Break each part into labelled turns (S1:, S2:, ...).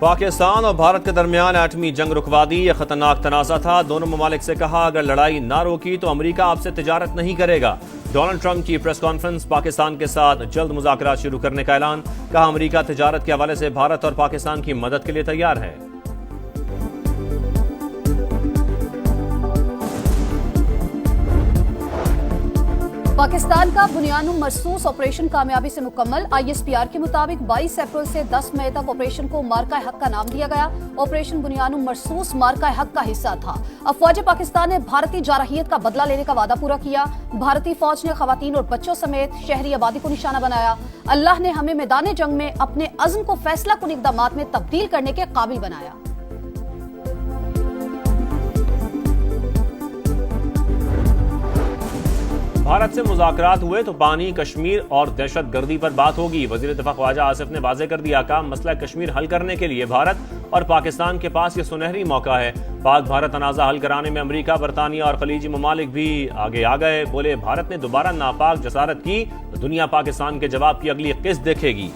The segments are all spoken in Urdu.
S1: پاکستان اور بھارت کے درمیان ایٹمی جنگ رکوا دی، یہ خطرناک تنازع تھا۔ دونوں ممالک سے کہا اگر لڑائی نہ روکی تو امریکہ آپ سے تجارت نہیں کرے گا۔ ڈونلڈ ٹرمپ کی پریس کانفرنس، پاکستان کے ساتھ جلد مذاکرات شروع کرنے کا اعلان، کہا امریکہ تجارت کے حوالے سے بھارت اور پاکستان کی مدد کے لیے تیار ہے۔
S2: پاکستان کا بنیاد مرصوص آپریشن کامیابی سے مکمل۔ ISPR کے مطابق 22 اپریل سے 10 مئی تک آپریشن کو مارکہ حق کا نام دیا گیا۔ آپریشن بنیاد مرصوص مارکہ حق کا حصہ تھا۔ افواج پاکستان نے بھارتی جارحیت کا بدلہ لینے کا وعدہ پورا کیا۔ بھارتی فوج نے خواتین اور بچوں سمیت شہری آبادی کو نشانہ بنایا۔ اللہ نے ہمیں میدان جنگ میں اپنے عزم کو فیصلہ کن اقدامات میں تبدیل کرنے کے قابل بنایا۔
S1: بھارت سے مذاکرات ہوئے تو پانی، کشمیر اور دہشت گردی پر بات ہوگی۔ وزیر دفاع خواجہ آصف نے واضح کر دیا، کہا مسئلہ کشمیر حل کرنے کے لیے بھارت اور پاکستان کے پاس یہ سنہری موقع ہے۔ پاک بھارت تنازع حل کرانے میں امریکہ، برطانیہ اور خلیجی ممالک بھی آگے آ گئے۔ بولے بھارت نے دوبارہ ناپاک جسارت کی تو دنیا پاکستان کے جواب کی اگلی قسط دیکھے گی۔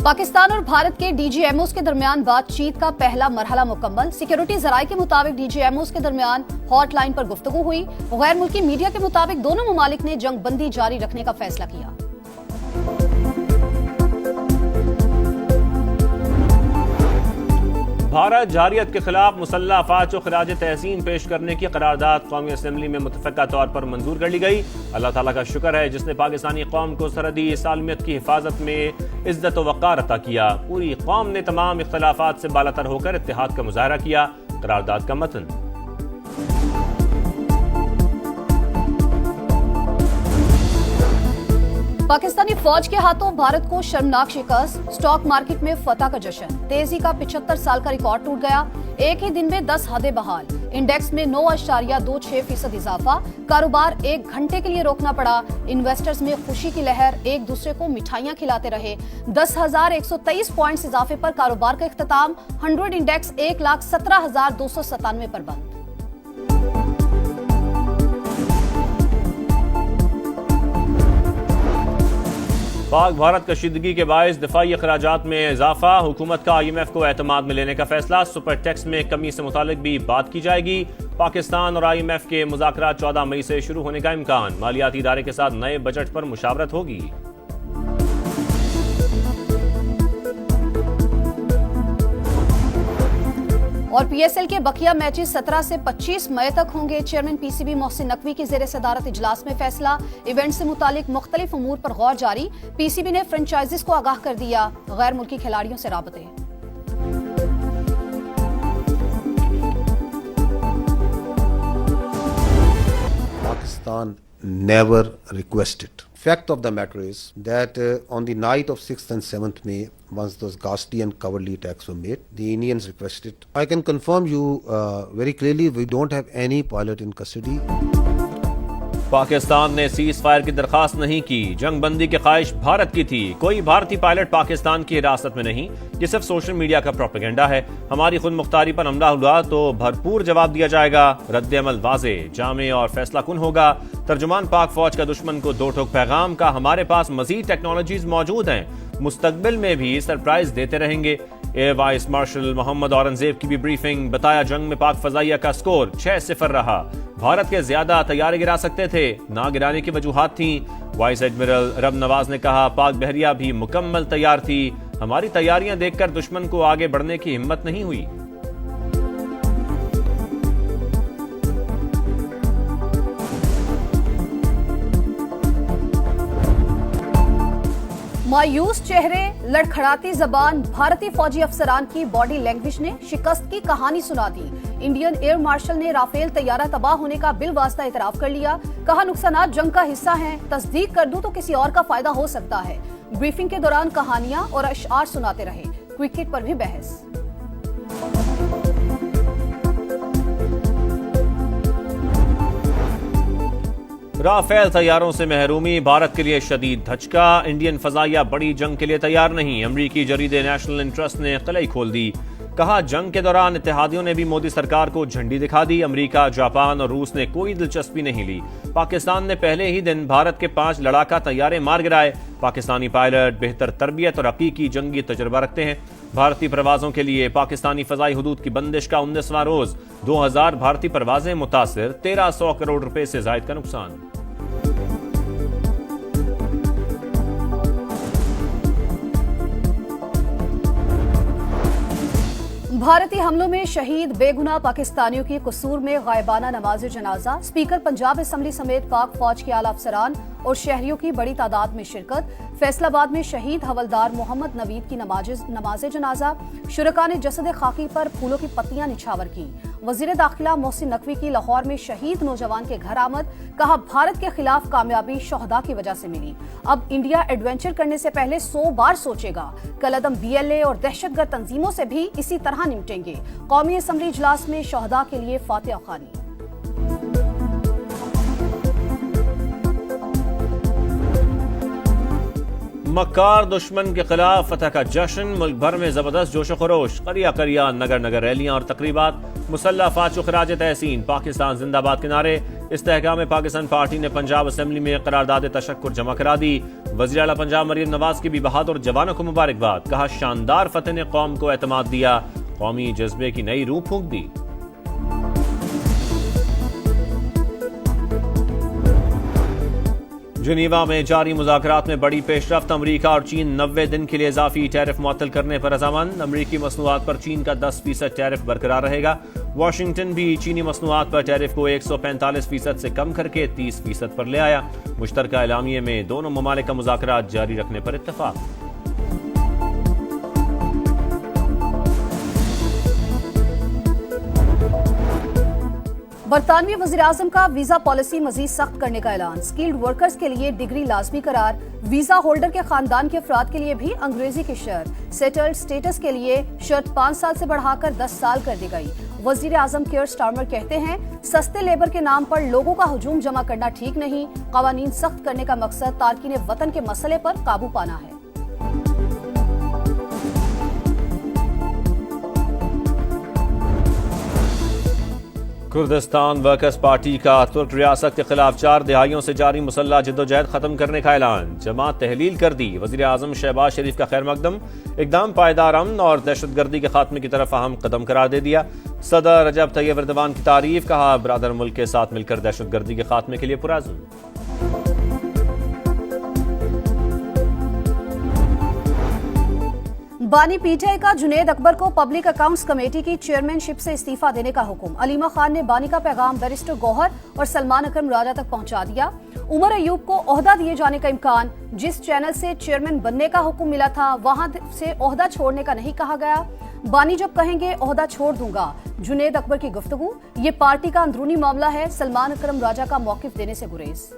S2: پاکستان اور بھارت کے DGMOs کے درمیان بات چیت کا پہلا مرحلہ مکمل۔ سیکیورٹی ذرائع کے مطابق DGMOs کے درمیان ہاٹ لائن پر گفتگو ہوئی۔ غیر ملکی میڈیا کے مطابق دونوں ممالک نے جنگ بندی جاری رکھنے کا فیصلہ کیا۔
S1: بھارت جارحیت کے خلاف مسلح افواج کو خراج تحسین پیش کرنے کی قرارداد قومی اسمبلی میں متفقہ طور پر منظور کر لی گئی۔ اللہ تعالیٰ کا شکر ہے جس نے پاکستانی قوم کو سرحدی سالمیت کی حفاظت میں عزت و وقار عطا کیا۔ پوری قوم نے تمام اختلافات سے بالاتر ہو کر اتحاد کا مظاہرہ کیا۔ قرارداد کا متن:
S2: پاکستانی فوج کے ہاتھوں بھارت کو شرمناک شکست، سٹاک مارکیٹ میں فتح کا جشن، تیزی کا 75 سال کا ریکارڈ ٹوٹ گیا، ایک ہی دن میں 10 حدیں بحال، انڈیکس میں 9.26% اضافہ، کاروبار 1 گھنٹے کے لیے روکنا پڑا، انویسٹرز میں خوشی کی لہر، ایک دوسرے کو مٹھائیاں کھلاتے رہے، 10,123 پوائنٹس اضافے پر کاروبار کا اختتام، 100 انڈیکس 1,17,297 پر بند۔
S1: پاک بھارت کشیدگی کے باعث دفاعی اخراجات میں اضافہ، حکومت کا IMF کو اعتماد میں لینے کا فیصلہ، سپر ٹیکس میں کمی سے متعلق بھی بات کی جائے گی۔ پاکستان اور IMF کے مذاکرات 14 مئی سے شروع ہونے کا امکان، مالیاتی ادارے کے ساتھ نئے بجٹ پر مشاورت ہوگی۔
S2: اور PSL کے بقیہ میچز 17 سے 25 مئی تک ہوں گے۔ چیئرمین PCB محسن نقوی کی زیر صدارت اجلاس میں فیصلہ، ایونٹ سے متعلق مختلف امور پر غور جاری۔ PCB نے فرنچائزز کو آگاہ کر دیا، غیر ملکی کھلاڑیوں سے رابطے۔
S3: Pakistan never requested. Fact of the matter is that on the night of 6th and 7th May, once those ghastly and cowardly attacks were made, the Indians requested. I can confirm you very clearly, we don't have any pilot in custody.
S1: Pakistan نے سیز فائر کی درخواست نہیں کی، جنگ بندی کی خواہش بھارت کی تھی، کوئی بھارتی پائلٹ پاکستان کی حراست میں نہیں، یہ صرف سوشل میڈیا کا پروپیگنڈا ہے۔ ہماری خود مختاری پر حملہ ہوا تو بھرپور جواب دیا جائے گا، رد عمل واضح، جامع اور فیصلہ کن ہوگا۔ ترجمان پاک فوج کا دشمن کو 2 ٹوک پیغام کا، ہمارے پاس مزید ٹیکنالوجیز موجود ہیں، مستقبل میں بھی سرپرائز دیتے رہیں گے۔ Air vice marshal Muhammad Aurangzeb کی بھی بریفنگ، بتایا جنگ میں پاک فضائیہ کا سکور 6-0 رہا، بھارت کے زیادہ طیارے گرا سکتے تھے، نہ گرانے کی وجوہات تھیں۔ وائس ایڈمرل رب نواز نے کہا پاک بحریہ بھی مکمل تیار تھی، ہماری تیاریاں دیکھ کر دشمن کو آگے بڑھنے کی ہمت نہیں ہوئی۔
S2: مایوس چہرے، لڑکھڑاتی زبان، بھارتی فوجی افسران کی باڈی لینگویج نے شکست کی کہانی سنا دی۔ انڈین ایئر مارشل نے رافیل طیارہ تباہ ہونے کا بالواسطہ اعتراف کر لیا، کہا نقصانات جنگ کا حصہ ہیں، تصدیق کر دوں تو کسی اور کا فائدہ ہو سکتا ہے۔ بریفنگ کے دوران کہانیاں اور اشعار سناتے رہے، کرکٹ پر بھی بحث۔
S1: رافیل طیاروں سے محرومی بھارت کے لیے شدید دھچکا، انڈین فضائیہ بڑی جنگ کے لیے تیار نہیں، امریکی جریدے نیشنل انٹرسٹ نے قلعی کھول دی۔ کہا جنگ کے دوران اتحادیوں نے بھی مودی سرکار کو جھنڈی دکھا دی، امریکہ، جاپان اور روس نے کوئی دلچسپی نہیں لی۔ پاکستان نے پہلے ہی دن بھارت کے 5 لڑاکا طیارے مار گرائے، پاکستانی پائلٹ بہتر تربیت اور حقیقی جنگی تجربہ رکھتے ہیں۔ بھارتی پروازوں کے لیے پاکستانی فضائی حدود کی بندش کا 19واں روز، 2000 بھارتی پروازیں متاثر، 1300 کروڑ روپے سے زائد کا نقصان۔
S2: بھارتی حملوں میں شہید بے گناہ پاکستانیوں کی قصور میں غائبانہ نماز جنازہ، اسپیکر پنجاب اسمبلی سمیت پاک فوج کے اعلی افسران اور شہریوں کی بڑی تعداد میں شرکت۔ فیصل آباد میں شہید حولدار محمد نوید کی نماز جنازہ، شرکاء نے جسد خاکی پر پھولوں کی پتیاں نچھاور کی۔ وزیر داخلہ محسن نقوی کی لاہور میں شہید نوجوان کے گھر آمد، کہا بھارت کے خلاف کامیابی شہداء کی وجہ سے ملی، اب انڈیا ایڈونچر کرنے سے پہلے 100 بار سوچے گا، کالعدم BLA اور دہشت گرد تنظیموں سے بھی اسی طرح نمٹیں گے۔ قومی اسمبلی اجلاس میں شہداء کے لیے فاتحہ خوانی۔
S1: مکار دشمن کے خلاف فتح کا جشن، ملک بھر میں زبردست جوش و خروش، قریہ قریہ نگر نگر ریلیاں اور تقریبات، مسلح افواج کو خراج تحسین، پاکستان زندہ باد کے نعرے۔ استحکام پاکستان پارٹی نے پنجاب اسمبلی میں قرارداد تشکر جمع کرا دی، وزیر اعلیٰ پنجاب مریم نواز کی بھی بہادر جوانوں کو مبارکباد، کہا شاندار فتح نے قوم کو اعتماد دیا، قومی جذبے کی نئی روح پھونک دی۔ جنیوا میں جاری مذاکرات میں بڑی پیش رفت، امریکہ اور چین 90 دن کے لیے اضافی ٹیرف معطل کرنے پر رضامند، امریکی مصنوعات پر چین کا 10% ٹیرف برقرار رہے گا۔ واشنگٹن بھی چینی مصنوعات پر ٹیرف کو 145% سے کم کر کے 30% پر لے آیا۔ مشترکہ اعلامیے میں دونوں ممالک کا مذاکرات جاری رکھنے پر اتفاق۔
S2: برطانوی وزیراعظم کا ویزا پالیسی مزید سخت کرنے کا اعلان، سکلڈ ورکرز کے لیے ڈگری لازمی قرار، ویزا ہولڈر کے خاندان کے افراد کے لیے بھی انگریزی کی شرط، سیٹلڈ سٹیٹس کے لیے شرط 5 سال سے بڑھا کر 10 سال کر دی گئی۔ وزیر اعظم کیئر سٹارمر کہتے ہیں سستے لیبر کے نام پر لوگوں کا ہجوم جمع کرنا ٹھیک نہیں، قوانین سخت کرنے کا مقصد تارکین وطن کے مسئلے پر قابو پانا ہے۔
S1: کردستان ورکرز پارٹی کا ترک ریاست کے خلاف 4 دہائیوں سے جاری مسلح جدوجہد ختم کرنے کا اعلان، جماعت تحلیل کر دی، وزیر اعظم شہباز شریف کا خیر مقدم، اقدام پائیدار امن اور دہشت گردی کے خاتمے کی طرف اہم قدم قرار دے دیا۔ صدر رجب طیب ایردوان کی تعریف، کہا برادر ملک کے ساتھ مل کر دہشت گردی کے خاتمے کے لیے پرعزم۔
S2: بانی PTI کا جنید اکبر کو پبلک اکاؤنٹس کمیٹی کی چیئرمین شپ سے استعفیٰ دینے کا حکم، علیمہ خان نے بانی کا پیغام بیرسٹر گوہر اور سلمان اکرم راجہ تک پہنچا دیا۔ عمر ایوب کو عہدہ دیے جانے کا امکان، جس چینل سے چیئرمین بننے کا حکم ملا تھا وہاں سے عہدہ چھوڑنے کا نہیں کہا گیا، بانی جب کہیں گے عہدہ چھوڑ دوں گا۔ جنید اکبر کی گفتگو، یہ پارٹی کا اندرونی معاملہ ہے، سلمان اکرم راجہ کا موقف دینے سے گریز۔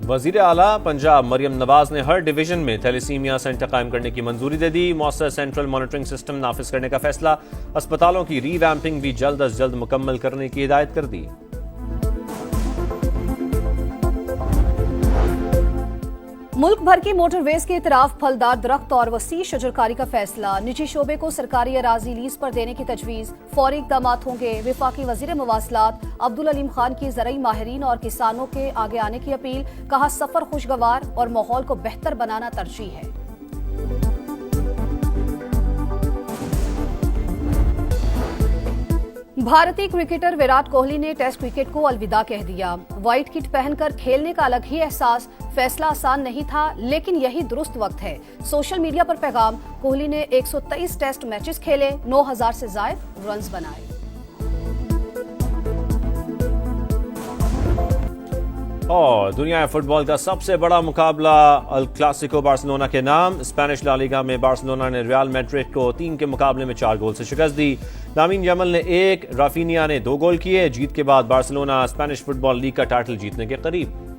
S1: وزیر اعلیٰ پنجاب مریم نواز نے ہر ڈویژن میں تھیلیسیمیا سینٹر قائم کرنے کی منظوری دے دی، مؤثر سینٹرل مانیٹرنگ سسٹم نافذ کرنے کا فیصلہ، اسپتالوں کی ری ویمپنگ بھی جلد از جلد مکمل کرنے کی ہدایت کر دی۔
S2: ملک بھر کی موٹر ویز کے اطراف پھلدار درخت اور وسیع شجرکاری کا فیصلہ، نجی شعبے کو سرکاری اراضی لیز پر دینے کی تجویز، فوری اقدامات ہوں گے۔ وفاقی وزیر مواصلات عبدالعلیم خان کی زرعی ماہرین اور کسانوں کے آگے آنے کی اپیل، کہا سفر خوشگوار اور ماحول کو بہتر بنانا ترجیح ہے۔ بھارتی کرکٹر وراٹ کوہلی نے ٹیسٹ کرکٹ کو الوداع کہہ دیا، وائٹ کٹ پہن کر کھیلنے کا الگ ہی احساس، فیصلہ آسان نہیں تھا لیکن یہی درست وقت ہے۔ سوشل میڈیا پر پیغام، کوہلی نے 123 ٹیسٹ میچز کھیلے، 9000 سے زائد رنز بنائے۔
S1: اور دنیا فٹ بال کا سب سے بڑا مقابلہ ال کلاسیکو بارسلونا کے نام، اسپینش لا لیگا میں بارسلونا نے ریال میڈرڈ کو 3 کے مقابلے میں 4 گول سے شکست دی۔ لامین یامل نے 1، رافینیا نے 2 گول کیے۔ جیت کے بعد بارسلونا اسپینش فٹ بال لیگ کا ٹائٹل جیتنے کے قریب۔